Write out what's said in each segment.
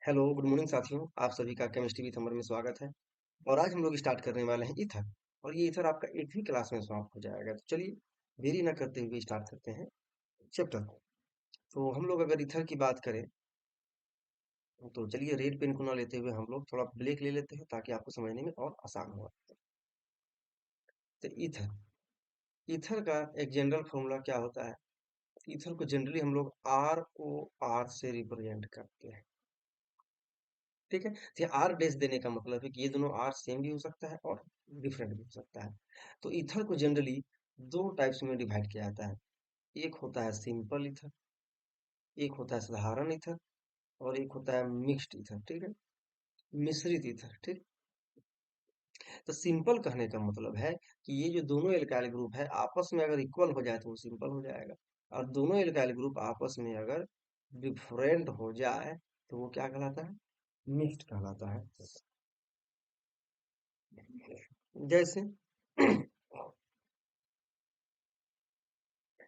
Hello, good morning साथियों। आप सभी का केमिस्ट्री विद अमर में स्वागत है। और आज हम लोग स्टार्ट करने वाले हैं ईथर। और ये ईथर आपका एक ही क्लास में समाप्त हो जाएगा। तो चलिए देरी ना करते हुए स्टार्ट करते हैं चैप्टर को। तो हम लोग अगर ईथर की बात करें तो चलिए रेड पेन को ना लेते हुए हम लोग थोड़ा ब्लैक ले लेते हैं ताकि आपको समझने में और आसान हो। तो ईथर ईथर का एक जनरल फॉर्मूला क्या होता है? ईथर को जनरली हम लोग ROR से रिप्रेजेंट करते हैं। ठीक है, तो आर डैश देने का मतलब है कि ये दोनों आर सेम भी हो सकता है और डिफरेंट भी हो सकता है। तो ईथर को जनरली दो टाइप्स में डिवाइड किया जाता है। एक होता है सिंपल ईथर, एक होता है साधारण ईथर, और एक होता है मिक्स्ड ईथर। ठीक है, मिश्रित ईथर। ठीक, तो सिंपल कहने का मतलब है कि ये जो दोनों एल्काइल ग्रुप है आपस में अगर इक्वल हो जाए तो वो सिंपल हो जाएगा, और दोनों एल्काइल ग्रुप आपस में अगर डिफरेंट हो जाए तो वो क्या कहलाता है? मिक्स्ड कहलाता है। जैसे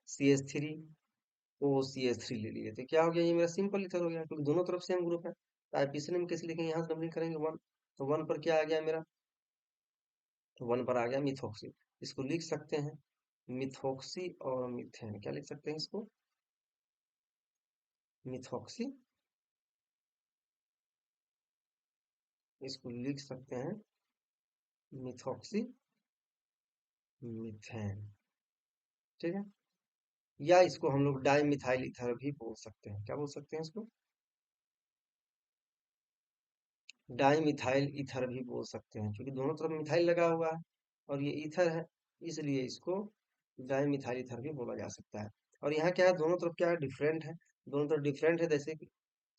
CH3 OCH3 ले लिए तो क्या हो गया? ये मेरा सिंपल ईथर हो गया क्योंकि दोनों तरफ सेम ग्रुप है। तो आप इसने में कैसे लिखेंगे? यहाँ से डबलिंग करेंगे वन, तो वन पर क्या आ गया मेरा? तो वन पर आ गया मिथॉक्सी। इसको लिख सकते हैं मिथॉक्सी और मिथेन। क्या लिख सकते हैं इसको? मिथॉक्सी। इसको लिख सकते हैं मिथॉक्सी मिथेन। ठीक है, या इसको हम लोग डाई मिथाइल ईथर भी बोल सकते हैं। क्या बोल सकते हैं इसको? डाई मिथाइल ईथर भी बोल सकते हैं क्योंकि दोनों तरफ मिथाइल लगा हुआ है और ये ईथर है, इसलिए इसको डाई मिथाइल ईथर भी बोला जा सकता है। और यहाँ क्या है, दोनों तरफ क्या है? डिफरेंट है। दोनों तरफ डिफरेंट है, जैसे कि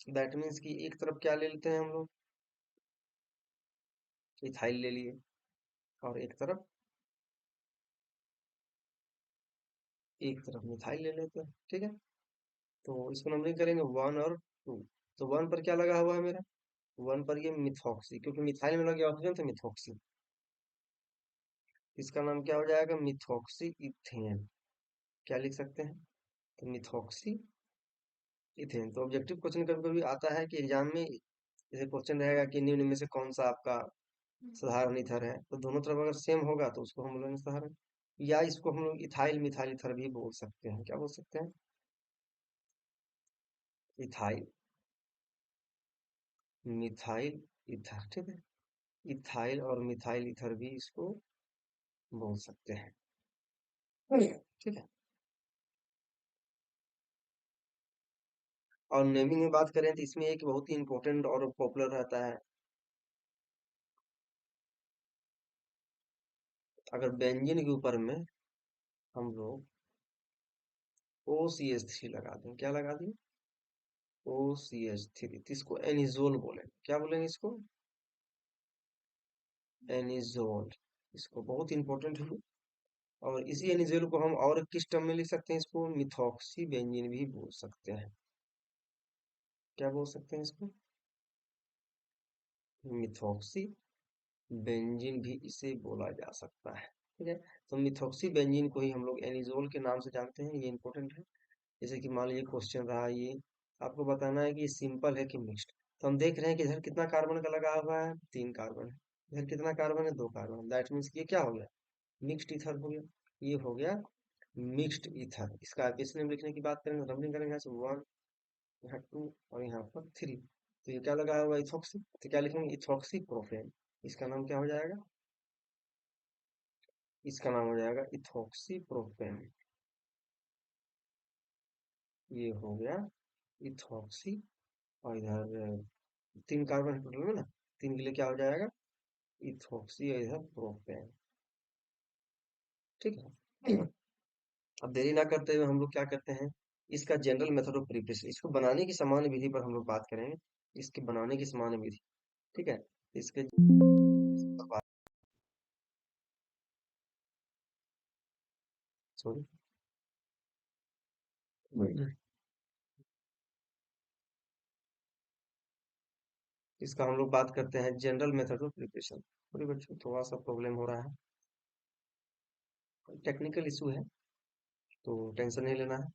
दैट मीन्स कि एक तरफ क्या ले लेते हैं हम लोग? इथाइल ले लिए, और एक तरफ मिथाइल ले लेते हैं। ठीक है, तो इसको नंबरिंग करेंगे वन और टू। तो वन पर क्या लगा हुआ है मेरा? वन पर ये मिथॉक्सी, क्योंकि मिथाइल में लग गया ऑक्सीजन तो मिथॉक्सी। इसका नाम क्या हो जाएगा? Methoxy ethane. क्या लिख सकते हैं? तो मिथॉक्सी इथेन। तो ऑब्जेक्टिव क्वेश्चन कभी कभी आता है कि एग्जाम में जैसे क्वेश्चन रहेगा कि निम्न में से कौन सा आपका साधारण ईथर है, तो दोनों तरफ अगर सेम होगा तो उसको हम बोलेंगे साधारण। या इसको हम लोग इथाइल मिथाइल ईथर भी बोल सकते हैं। क्या बोल सकते हैं? Ethyl methyl ether. ठीक है, इथाइल और मिथाइल ईथर भी इसको बोल सकते हैं। ठीक है, और नेमिंग में बात करें तो इसमें एक बहुत ही इंपॉर्टेंट और पॉपुलर रहता है। अगर बेंजीन के ऊपर में हम लोग OCH3 लगा दें, क्या लगा दें? OCH3, तो इसको एनिजोल बोलेंगे। क्या बोलेंगे इसको? एनिजोल। इसको बहुत इंपॉर्टेंट है। और इसी एनिजोल को हम और किस टर्म में लिख सकते हैं? इसको मिथॉक्सी बेंजीन भी बोल सकते हैं। क्या बोल सकते हैं इसको? मिथॉक्सी बेंजीन भी इसे बोला जा सकता है। ठीक है, तो मिथॉक्सी बेंजीन को ही हम लोग एनिजोल के नाम से जानते हैं। ये इंपॉर्टेंट है। जैसे कि मान लीजिए क्वेश्चन रहा ये, आपको बताना है कि ये सिंपल है कि मिक्स्ड। तो हम देख रहे हैं कि इधर कितना कार्बन का लगा हुआ है? 3 कार्बन है। इधर कितना कार्बन है? 2 कार्बन। दैट मीन्स ये क्या हो गया? मिक्स्ड ईथर हो गया। ये हो गया मिक्स्ड ईथर। इसका एल्केन लिखने की बात करेंगे, रबलिंग करेंगे, यहाँ से वन, यहाँ टू, और यहाँ पर थ्री। तो ये क्या लगा हुआ? इथॉक्सी। तो क्या लिखेंगे? Ethoxy propane. इसका नाम क्या हो जाएगा? इसका नाम हो जाएगा इथॉक्सी प्रोपेन। ये हो गया इथॉक्सी। और इधर 3 कार्बन टोटल में ना, तीन के लिए क्या हो जाएगा? इथॉक्सी, और इधर प्रोपेन। ठीक है, अब देरी ना करते हुए हम लोग क्या करते हैं? इसका जनरल मेथड ऑफ प्रिपरेशन, इसको बनाने की सामान्य विधि पर हम लोग बात करेंगे। इसके बनाने की सामान्य विधि। ठीक है, इसके सॉरी, इसका हम लोग बात करते हैं general method of preparation. Sorry बच्चों, थोड़ा सा प्रॉब्लम हो रहा है, टेक्निकल इशू है, तो टेंशन नहीं लेना है।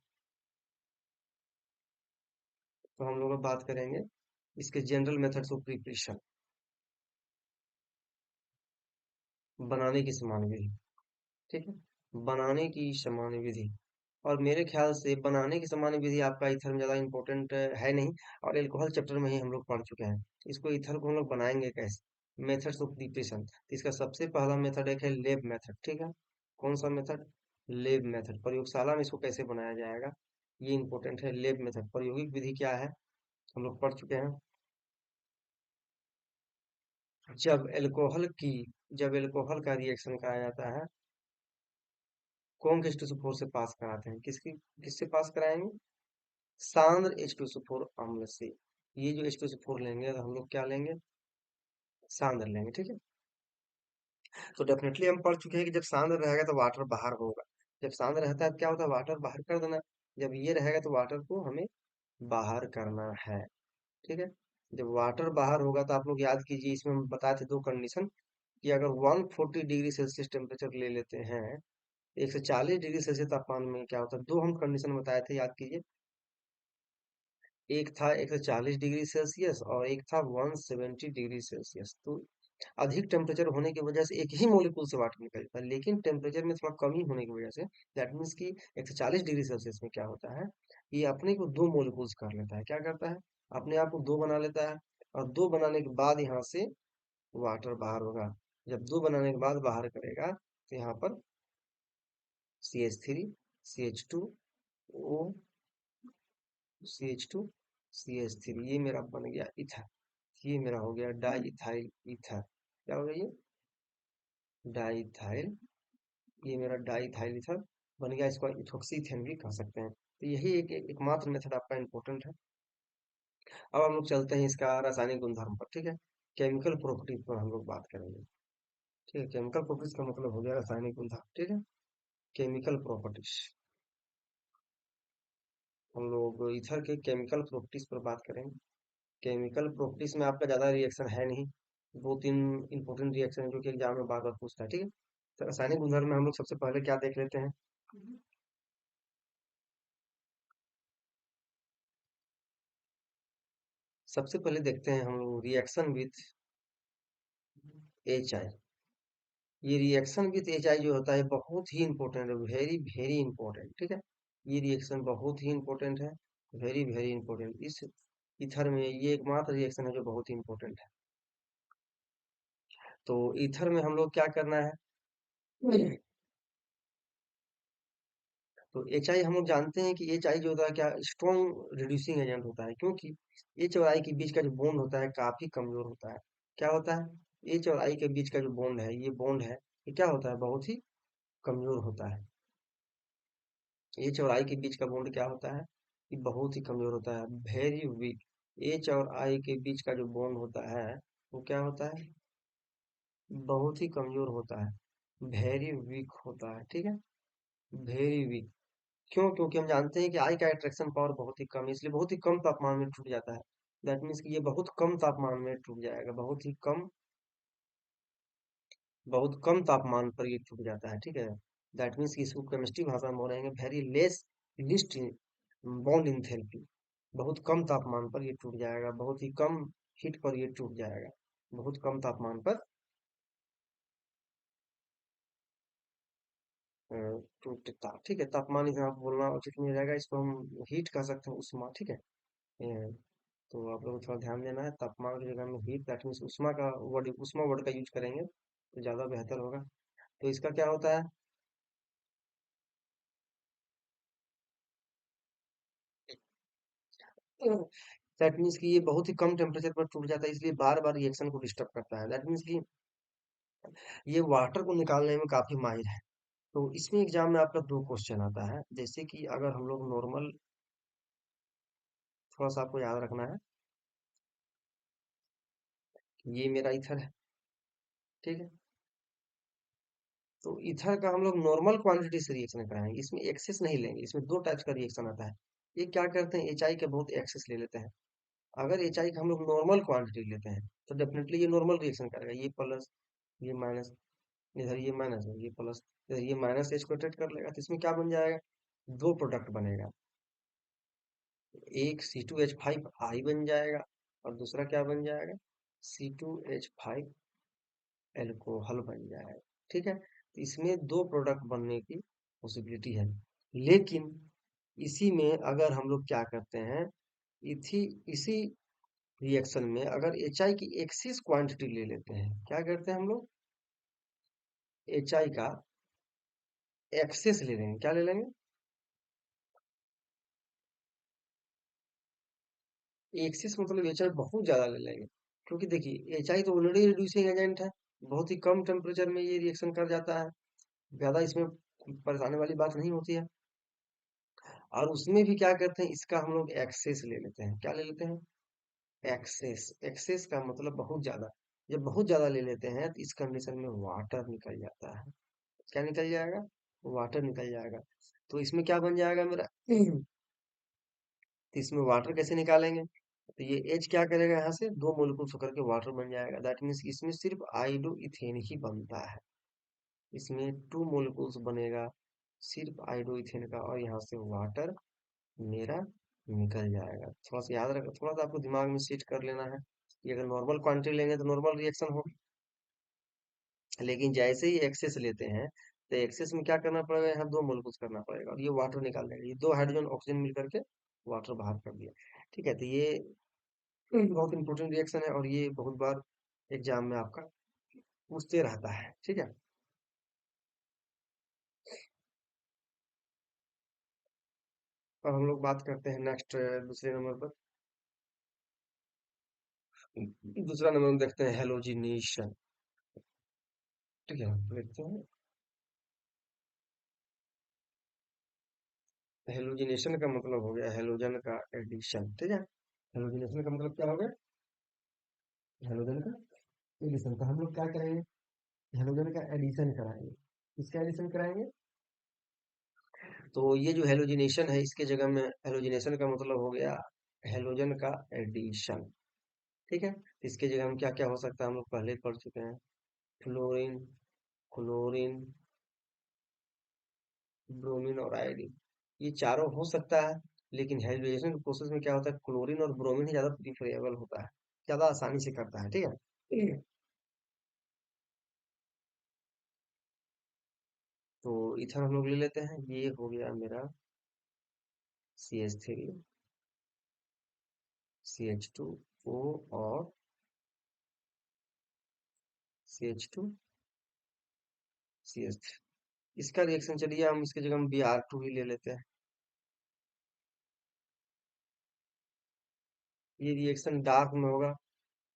तो हम लोग अब बात करेंगे इसके जनरल मेथड्स ऑफ प्रिपरेशन, बनाने की समान विधि, ठीक है, बनाने की समान विधि। और मेरे ख्याल से बनाने की समान विधि आपका ईथर में ज़्यादा इंपॉर्टेंट है नहीं, और एल्कोहल चैप्टर में ही हम लोग पढ़ चुके हैं। इसको ईथर को हम लोग बनाएंगे कैसे, मेथड्स ऑफ प्रिपरेशन। इसका सबसे पहला मेथड एक है लेब मेथड, ठीक है। कौन सा मेथड, लेब मेथड, प्रयोगशाला में इसको कैसे बनाया जाएगा, ये इंपॉर्टेंट है। लेब मेथड प्रायोगिक विधि क्या है, हम लोग पढ़ चुके हैं। जब एल्कोहल की जब एल्कोहल का रिएक्शन कराया जाता है, कौन किस टू फोर से पास कराते हैं, किससे पास कराएंगे, सांद्र H2SO4 अम्ल से। ये जो H2SO4 लेंगे तो हम लोग क्या लेंगे, सांद्र लेंगे, ठीक है। तो डेफिनेटली हम पढ़ चुके हैं कि जब सांद्र रहेगा तो वाटर बाहर होगा। जब सांद्र रहता है तो क्या होता है, वाटर बाहर कर देना। जब ये रहेगा तो वाटर को हमें बाहर करना है, ठीक है। जब वाटर बाहर होगा तो आप लोग याद कीजिए, इसमें हम बताए थे दो कंडीशन, कि अगर 140 डिग्री सेल्सियस टेम्परेचर ले लेते हैं, 140 डिग्री सेल्सियस तापमान में क्या होता है, दो हम कंडीशन बताए थे, याद कीजिए। एक था 140 डिग्री सेल्सियस और एक था 170 डिग्री सेल्सियस। तो अधिक टेम्परेचर होने की वजह से एक ही मॉलिक्यूल से वाटर निकलता है, लेकिन टेम्परेचर में थोड़ा कमी होने की वजह से, दैट मीन्स कि 140 डिग्री सेल्सियस में क्या होता है, ये अपने को दो मॉलिक्यूल्स कर लेता है, क्या करता है, अपने आप को दो बना लेता है। और दो बनाने के बाद यहाँ से वाटर बाहर होगा। जब दो बनाने के बाद बाहर करेगा तो यहाँ पर CH3 CH2O CH2 CH3, ये मेरा बन गया इथर। ये मेरा हो गया डाई इथाइल ईथर। क्या हो गया ये, डाई इथाइल। ये मेरा डाई इथाइल ईथर बन गया, इसको इथोक्सीथेन भी कह सकते हैं। तो यही एकमात्र मेथड आपका इम्पोर्टेंट है। अब हम लोग चलते हैं इसका रासायनिक गुणधर्म पर, ठीक है। केमिकल प्रॉपर्टीज पर हम लोग बात करेंगे, ठीक है। केमिकल प्रॉपर्टीज का मतलब हो गया रासायनिक गुणधर्म, ठीक है। केमिकल प्रॉपर्टीज, हम लोग ईथर के केमिकल प्रॉपर्टीज पर बात करेंगे। केमिकल प्रॉपर्टीज में आपका ज्यादा रिएक्शन है नहीं, दो तीन इंपॉर्टेंट रिएक्शन है जो कि एग्जाम में बार बार पूछता है, ठीक है। तो रासायनिक गुणधर्म में हम लोग सबसे पहले क्या देख लेते हैं, सबसे पहले देखते हैं हम लोग रिएक्शन विथ एच आई। ये रिएक्शन विथ एच आई जो होता है बहुत ही इंपॉर्टेंट है, वेरी वेरी इंपॉर्टेंट, ठीक है। ये रिएक्शन बहुत ही इंपॉर्टेंट है, वेरी वेरी इंपॉर्टेंट। इस ईथर में ये एकमात्र रिएक्शन है जो बहुत ही इंपॉर्टेंट है। तो ईथर में हम लोग क्या करना है, तो एच आई हम लोग जानते हैं कि एच आई जो होता है क्या, स्ट्रॉन्ग रिड्यूसिंग एजेंट होता है, क्योंकि एच और आई के बीच का जो बॉन्ड होता है काफी कमजोर होता है। क्या होता है, एच और आई के बीच का जो बॉन्ड है, ये बॉन्ड है, ये क्या होता है, बहुत ही कमजोर होता है। एच और आई के बीच का बॉन्ड क्या होता है, ये बहुत ही कमजोर होता है, वेरी वीक। एच और आई के बीच का जो बॉन्ड होता है वो क्या होता है, बहुत ही कमजोर होता है, वेरी वीक होता है, ठीक है, वेरी वीक। क्यों, क्योंकि हम जानते हैं कि आई का अट्रैक्शन पावर बहुत ही कम है, इसलिए बहुत ही कम तापमान में टूट जाता है। दैट मीन्स कि ये बहुत कम तापमान में टूट जाएगा, बहुत कम तापमान पर ये टूट जाता है, ठीक है। दैट मीन्स कि इसको केमिस्ट्री भाषा में बोलेंगे very less list bond enthalpy. बहुत कम तापमान पर ये टूट जाएगा, बहुत ही कम हीट पर ये टूट जाएगा, बहुत कम तापमान पर अ, टूटता, ठीक है। तापमान यहाँ बोलना उचित नहीं रहेगा, इसको हम हीट कह सकते हैं, उष्मा, ठीक है। तो आप लोगों को थोड़ा ध्यान देना है, तापमान की जगह में हीट दैट मीन्स उष्मा वर्ड का यूज करेंगे तो ज्यादा बेहतर होगा। तो इसका क्या होता है, दैट मीन्स कि ये बहुत ही कम टेम्परेचर पर टूट जाता है, इसलिए बार बार रिएक्शन को डिस्टर्ब करता है। दैट मीन्स कि ये वाटर को निकालने में काफी माहिर है। तो इसमें एग्जाम में आपका दो क्वेश्चन आता है, जैसे कि अगर हम लोग नॉर्मल, थोड़ा सा आपको याद रखना है, ये मेरा इथर है, ठीक है। तो इथर का हम लोग नॉर्मल क्वांटिटी से रिएक्शन कराएंगे, इसमें एक्सेस नहीं लेंगे। इसमें दो टाइप्स का रिएक्शन आता है, ये क्या करते हैं, एच आई का बहुत एक्सेस ले लेते हैं। अगर एच आई का हम लोग नॉर्मल क्वांटिटी लेते हैं तो डेफिनेटली ये नॉर्मल रिएक्शन करेगा, ये प्लस ये माइनस, इधर ये माइनस है, ये प्लस, इधर ये माइनस एच को ट्रीट कर लेगा, तो इसमें क्या बन जाएगा, दो प्रोडक्ट बनेगा, एक C2H5 आई बन जाएगा, और दूसरा क्या बन जाएगा, C2H5 एल्कोहल बन जाएगा। ठीक है, तो इसमें दो प्रोडक्ट बनने की पॉसिबिलिटी है। लेकिन इसी में अगर हम लोग क्या करते हैं, इसी इसी रिएक्शन में अगर HI की एक्सिस क्वांटिटी ले लेते हैं, क्या करते हैं हम लोग, HI का एक्सेस ले लेंगे। क्या ले लेंगे, एक्सेस मतलब HI बहुत ज्यादा ले लेंगे। क्योंकि देखिए HI तो ऑलरेडी रिड्यूसिंग एजेंट है, बहुत ही कम टेम्परेचर में ये रिएक्शन कर जाता है, ज्यादा इसमें परेशानी वाली बात नहीं होती है। और उसमें भी क्या करते हैं, इसका हम लोग एक्सेस ले लेते हैं। क्या ले लेते हैं, एक्सेस। एक्सेस का मतलब बहुत ज्यादा। जब बहुत ज्यादा ले लेते हैं तो इस कंडीशन में वाटर निकल जाता है। क्या निकल जाएगा, वाटर निकल जाएगा। तो इसमें क्या बन जाएगा मेरा तो इसमें वाटर कैसे निकालेंगे, तो ये H क्या करेगा, यहाँ से दो मोलिकुल्स होकर के वाटर बन जाएगा। दैट मीन्स इसमें सिर्फ आइडो इथेन ही बनता है। इसमें टू मोलिकुल्स बनेगा सिर्फ आइडो इथेन का, और यहाँ से वाटर मेरा निकल जाएगा। थोड़ा सा याद रख, थोड़ा सा आपको दिमाग में सेट कर लेना है कि अगर नॉर्मल क्वांटिटी लेंगे तो नॉर्मल रिएक्शन होगी, लेकिन जैसे ही एक्सेस लेते हैं तो एक्सेस में क्या करना पड़ेगा, यहाँ दो मोलिकुल्स करना पड़ेगा और ये वाटर निकाल देगा। ये दो हाइड्रोजन ऑक्सीजन मिल करके वाटर बाहर कर दिया। ठीक है, तो ये बहुत इंपॉर्टेंट रिएक्शन है और ये बहुत बार एग्जाम में आपका पूछते रहता है। ठीक है, अब हम लोग बात करते हैं नेक्स्ट दूसरे नंबर पर। दूसरा नंबर हम देखते हैं हेलोजिनेशन। ठीक है, देखते हैं हेलोजिनेशन का मतलब हो गया हेलोजन का एडिशन। ठीक है, हेलोजिनेशन का मतलब क्या हो गया, हेलोजन का एडिशन। तो हम लोग क्या करेंगे, हेलोजन का एडिशन कराएंगे। किसका एडिशन कराएंगे, तो ये जो हेलोजिनेशन है इसके जगह में, हेलोजिनेशन का मतलब हो गया हेलोजन का एडिशन। ठीक है, तो इसके जगह हम क्या क्या हो सकता है, हम लोग पहले ही पढ़ चुके हैं, फ्लोरीन, क्लोरीन, ब्रोमीन और आयोडीन, ये चारों हो सकता है। लेकिन हेलोजिनेशन प्रोसेस में क्या होता है, क्लोरीन और ब्रोमीन ही ज्यादा प्रीफरेबल होता है, ज्यादा आसानी से करता है। ठीक है, तो इथर हम लोग ले लेते हैं, ये हो गया मेरा CH3, CH2O और CH2, CH3। इसका रिएक्शन चलिए हम इसके जगह हम Br2 ही ले लेते हैं। ये रिएक्शन डार्क में होगा।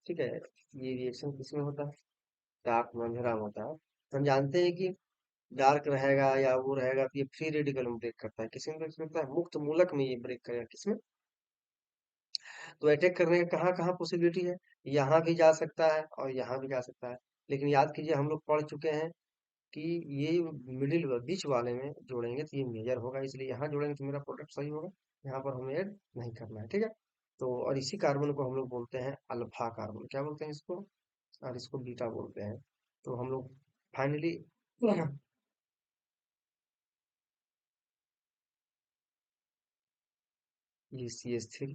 ठीक है, ये रिएक्शन किसमें होता है, डार्क में, अंधेरा में होता है। तो हम जानते हैं कि डार्क रहेगा या वो रहेगा तो ये फ्री रेडिकल में ब्रेक करता है। किसमें ब्रेक करता है, मुक्त मूलक में ये ब्रेक करेगा। किसमें, तो अटैक करने का कहाँ कहाँ पॉसिबिलिटी है, यहाँ भी जा सकता है और यहाँ भी जा सकता है। लेकिन याद कीजिए हम लोग पढ़ चुके हैं कि ये मिडिल बीच वाले में जोड़ेंगे तो ये मेजर होगा, इसलिए यहाँ जोड़ेंगे तो मेरा प्रोडक्ट सही होगा। यहाँ पर हमें ऐड नहीं करना है। ठीक है, तो और इसी कार्बन को हम लोग बोलते हैं अल्फा कार्बन। क्या बोलते हैं इसको, और इसको बीटा बोलते हैं। तो हम लोग फाइनली ये CH3,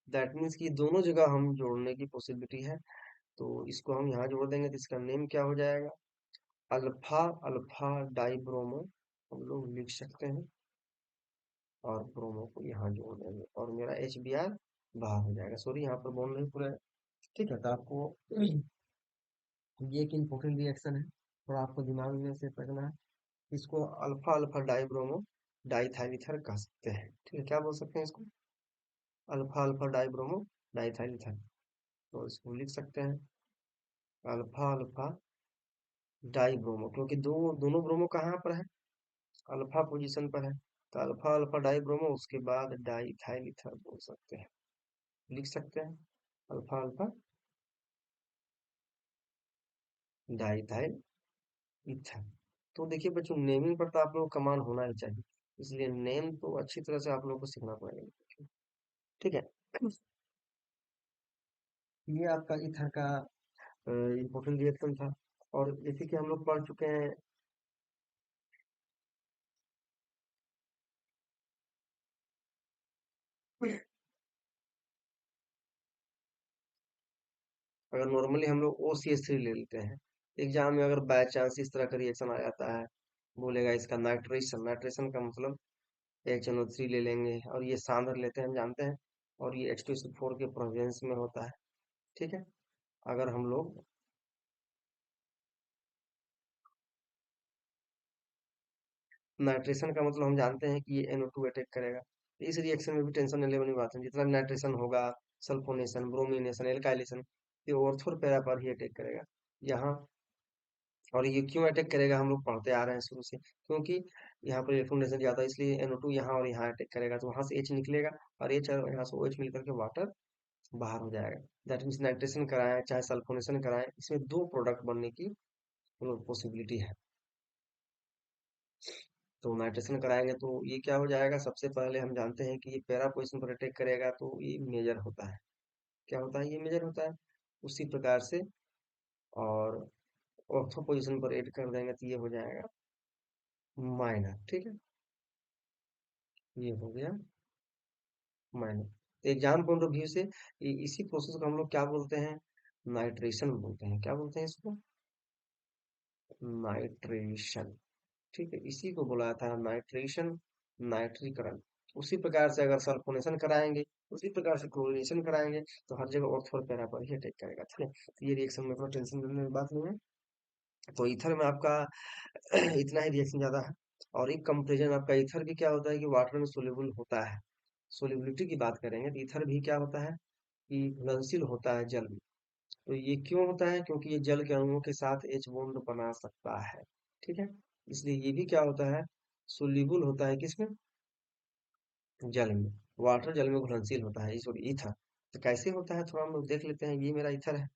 दैट मीन्स कि दोनों जगह हम जोड़ने की पॉसिबिलिटी है। तो इसको हम यहाँ जोड़ देंगे तो इसका नेम क्या हो जाएगा, अल्फा अल्फा डाइब्रोमो हम लोग लिख सकते हैं। और ब्रोमो को यहाँ जोड़ देंगे और मेरा HBr बाहर हो जाएगा। सॉरी, यहाँ पर बोल नहीं पूरा। ठीक है, तो आपको ये एक इम्पोर्टेंट रिएक्शन है और आपको दिमाग में से रखना है। इसको अल्फा अल्फा डाइब्रोमो डाइथाइलिथर कह सकते हैं। ठीक है, क्या बोल सकते हैं इसको, अल्फा अल्फा डाइब्रोमो डाइथाइलिथर। तो इसको लिख सकते हैं अल्फा अल्फा डाइब्रोमो, क्योंकि दोनों ब्रोमो कहाँ पर है, अल्फा पोजीशन पर है। तो अल्फा अल्फा डाइब्रोमो, उसके बाद डाइथाइल ईथर बोल सकते हैं, लिख सकते हैं अल्फा अल्फा डाइथाइल ईथर। तो देखिए बच्चों, नेमिंग पर तो आप लोगों को कमांड होना ही चाहिए, इसलिए नेम तो अच्छी तरह से आप लोगों को सीखना पड़ेगा। ठीक है, ये आपका ईथर का इम्पोर्टेंट रिएक्शन था। और जैसे कि हम लोग पढ़ चुके हैं, अगर नॉर्मली हम लोग OCH3 ले लेते हैं, एग्जाम में अगर बाय चांस इस तरह का रिएक्शन आ जाता है, बोलेगा इसका नाइट्रेशन, नाइट्रेशन का मतलब HNO3 ले लेंगे, और ये सांद्र लेते हैं हम जानते हैं, और ये H2SO4 के प्रेजेंस में होता है। ठीक है, अगर हम लोग नाइट्रेशन का मतलब हम जानते हैं कि ये NO2 अटैक करेगा। इस रिएक्शन में भी टेंशन लेने वाली बात है, जितना भी नाइट्रेशन होगा, सल्फोनेशन, ब्रोमिनेशन, एल्काइलेशन, ये ऑर्थो और पैरा पर ही अटैक करेगा यहाँ। और ये क्यों अटैक करेगा, हम लोग पढ़ते आ रहे हैं शुरू से, क्योंकि यहाँ पर इलेक्ट्रोनेशन ज्यादा है, इसलिए NO2 यहाँ और यहाँ अटैक करेगा, तो वहां से H निकलेगा, और H और यहाँ से OH मिलकर के वाटर बाहर हो जाएगा। दैट मीन्स नाइट्रेशन कराएं चाहे सल्फोनेशन कराएं, इसमें दो प्रोडक्ट बनने की पॉसिबिलिटी है। तो नाइट्रेशन कराएंगे तो ये क्या हो जाएगा, सबसे पहले हम जानते हैं कि ये पैरा पोजिशन पर अटैक करेगा, तो ये मेजर होता है। क्या होता है, ये मेजर होता है। उसी प्रकार से, और ऑर्थो पोजिशन पर ऐड कर देंगे तो ये हो जाएगा माइनर। ठीक है, ये हो गया माइनर। तो एग्जाम पॉइंट ऑफ व्यू से इसी प्रोसेस को हम लोग क्या बोलते हैं, नाइट्रेशन बोलते हैं। क्या बोलते हैं इसको, नाइट्रेशन। ठीक है, इसी को बुलाया था नाइट्रेशन, नाइट्रीकरण। उसी प्रकार से अगर सल्फोनेशन कराएंगे, उसी प्रकार से क्लोरीनेशन कराएंगे, तो हर जगह ऑर्थो और पैरा पर ही अटैक करेगा। ठीक है, तो ये रिएक्शन में थोड़ा टेंशन लेने की बात नहीं है। तो ईथर में आपका इतना ही रिएक्शन ज्यादा है। और एक कंपेरिजन आपका, ईथर भी क्या होता है कि वाटर में सोल्यूबल होता है। सोल्यूबिलिटी की बात करेंगे तो ईथर भी क्या होता है कि घुलनशील होता है जल में। तो ये क्यों होता है, क्योंकि ये जल के अणुओं के साथ H बॉन्ड बना सकता है। ठीक है, इसलिए ये भी क्या होता है, सोल्यूबल होता है किसमें, जल में। वाटर जल में घुलनशील होता है, सॉरी ईथर। तो कैसे होता है थोड़ा हम लोग देख लेते हैं। ये मेरा ईथर है।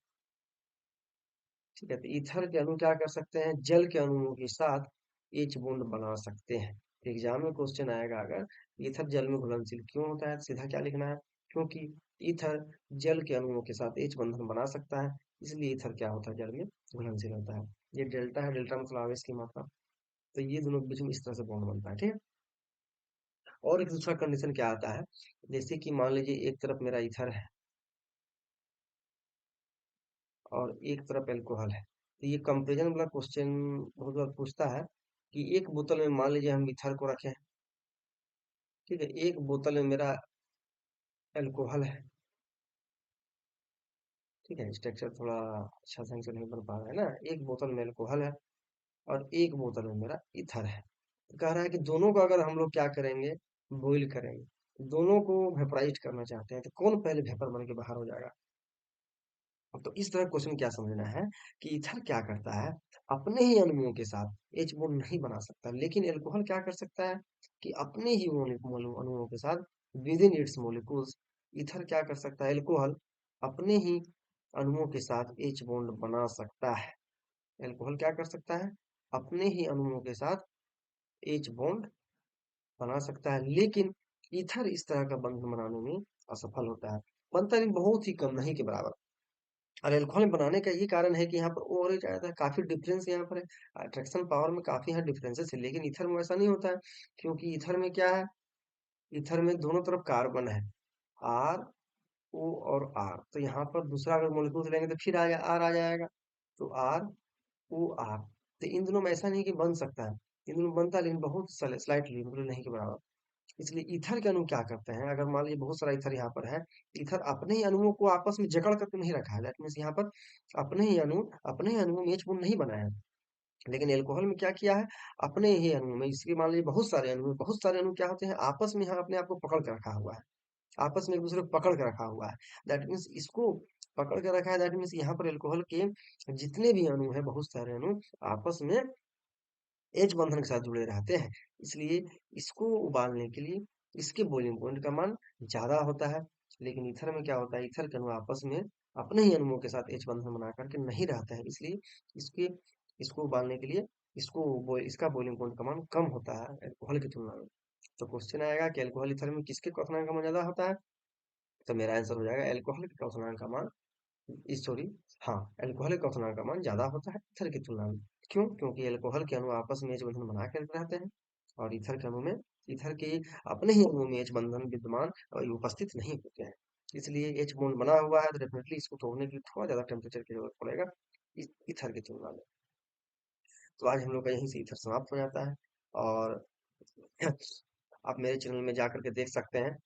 ठीक है, तो ईथर के अणु क्या कर सकते हैं, जल के अणुओं के साथ H बॉन्ड बना सकते हैं। एग्जाम में क्वेश्चन आएगा, अगर ईथर जल में घुलनशील क्यों होता है, तो सीधा क्या लिखना है, क्योंकि ईथर जल के अणुओं के साथ H बंधन बना सकता है, इसलिए ईथर क्या होता है, जल में घुलनशील होता है। ये डेल्टा है, डेल्टा मतलब आवेश की मात्रा। तो ये दोनों के बीच में इस तरह से बॉन्ड बनता है। ठीक है, और एक दूसरा कंडीशन क्या आता है, जैसे कि मान लीजिए एक तरफ मेरा ईथर है और एक तरफ एल्कोहल है, तो ये कंपेरिजन वाला क्वेश्चन बहुत बार पूछता है कि एक बोतल में मान लीजिए हम ईथर को रखें। ठीक है, एक बोतल में मेरा एल्कोहल है। ठीक है, स्ट्रक्चर थोड़ा अच्छा ढंग से नहीं बन पा रहा है ना। एक बोतल में एल्कोहल है और एक बोतल में मेरा ईथर है। तो कह रहा है कि दोनों को अगर हम लोग क्या करेंगे, बॉईल करेंगे, दोनों को वेपराइज करना चाहते हैं, तो कौन पहले वेपर बन के बाहर हो जाएगा। तो इस तरह क्वेश्चन क्या समझना है कि ईथर क्या करता है, अपने ही अणुओं के साथ H बॉन्ड नहीं बना सकता, लेकिन एल्कोहल क्या कर सकता है कि अपने ही अणुओं के साथ with in its molecules, ether क्या कर सकता है, एल्कोहल अपने ही अणुओं के साथ H बॉन्ड बना सकता है। एल्कोहल क्या कर सकता है, अपने ही अणुओं के साथ H बॉन्ड बना सकता है, लेकिन ईथर इस तरह का बंधन बनाने में असफल होता है। बनता है, लेकिन बहुत ही कम, नहीं के बराबर। और एल्कोहल बनाने का ये कारण है कि यहाँ पर ओ और एच आया था, काफी डिफरेंस यहाँ पर है। अट्रैक्शन पावर में काफी यहाँ डिफरेंसेस है, लेकिन ईथर में ऐसा नहीं होता है, क्योंकि ईथर में क्या है, ईथर में दोनों तरफ कार्बन है, आर ओ और आर। तो यहाँ पर दूसरा अगर मोलिक्यूल लेंगे तो फिर आर आ जाएगा, तो आर ओ आर। तो इन दोनों में ऐसा नहीं कि बन सकता है, इन दोनों बनता है, लेकिन बहुत स्लाइटली, मतलब नहीं के बराबर। इसलिए ईथर के अणु क्या करते हैं, अगर मान लीजिए बहुत सारा ईथर यहाँ पर है, ईथर अपने ही अणुओं को आपस में जकड़ करके नहीं रखा है। दैट मीन्स यहाँ पर अपने ही अणुओं में H बॉन्ड नहीं बनाया है। लेकिन एल्कोहल में क्या किया है, अपने ही अणु में, इसके मान लीजिए बहुत सारे अणु क्या होते हैं, आपस में यहाँ अपने आप को पकड़ के रखा हुआ है, आपस में एक दूसरे को पकड़ के रखा हुआ है। दैट मीन्स इसको पकड़ के रखा है, दैट मीन्स यहाँ पर एल्कोहल के जितने भी अणु है, बहुत सारे अणु आपस में एच बंधन के साथ जुड़े रहते हैं। इसलिए इसको उबालने के लिए इसके बॉइलिंग पॉइंट का मान ज्यादा होता है। लेकिन ईथर में क्या होता है, ईथर के अणु आपस में अपने ही अणुओं के साथ एच बंधन बना करके नहीं रहते हैं, इसलिए इसके इसको उबालने के लिए इसका बॉइलिंग पॉइंट का मान कम होता है अल्कोहल की तुलना में। तो क्वेश्चन आएगा कि अल्कोहल ईथर में किसके क्वथनांक का मान ज्यादा होता है, तो मेरा आंसर हो जाएगा अल्कोहल के क्वथनांक का मान, सॉरी, हाँ, अल्कोहल के क्वथनांक का मान ज्यादा होता है ईथर की तुलना में। क्यों, क्योंकि अल्कोहल के अणु आपस में H बंधन बना कर रहते हैं, और ईथर के अपने ही अणुओं में H बंधन विद्यमान और उपस्थित नहीं होते हैं। इसलिए एच बॉन्ड बना हुआ है तो डेफिनेटली इसको तोड़ने के लिए थोड़ा ज़्यादा टेम्परेचर की ज़रूरत पड़ेगा ईथर की तुलना में। तो आज हम लोग का यहीं से ईथर समाप्त हो जाता है और आप मेरे चैनल में जाकर के देख सकते हैं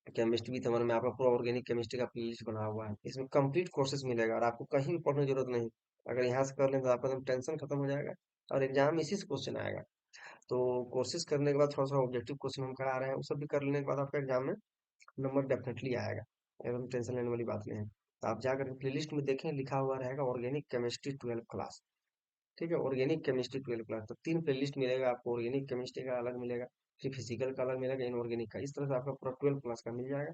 केमिस्ट्री विद अमर में आपका पूरा ऑर्गेनिक केमिस्ट्री का प्लेलिस्ट बना हुआ है। इसमें कंप्लीट कोर्सेज मिलेगा और आपको कहीं भी पढ़ने की जरूरत नहीं। अगर यहाँ से कर लें तो आपका एकदम टेंशन खत्म हो जाएगा और एग्जाम इसी से क्वेश्चन आएगा। तो कोर्सेज करने के बाद थोड़ा सा ऑब्जेक्टिव क्वेश्चन हम करा रहे हैं, वो सब भी कर लेने के बाद आपका एग्जाम में नंबर डेफिनेटली आएगा। एकदम टेंशन लेने वाली बात नहीं है। तो आप जाकर प्ले लिस्ट में देखें, लिखा हुआ रहेगा ऑर्गेनिक केमिस्ट्री 12 क्लास। ठीक है, ऑर्गेनिक केमिस्ट्री 12 क्लास। तो 3 प्ले लिस्ट मिलेगा आपको, ऑर्गेनिक केमिस्ट्री का अलग मिलेगा, फिर फिजिकल का अलग मिलेगा, इनऑर्गेनिक का। इस तरह से आपका पूरा 12 क्लास का मिल जाएगा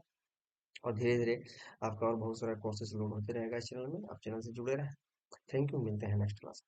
और धीरे धीरे आपका और बहुत सारा कोर्सेज लोड होते रहेगा इस चैनल में। आप चैनल से जुड़े रहें। थैंक यू, मिलते हैं नेक्स्ट क्लास।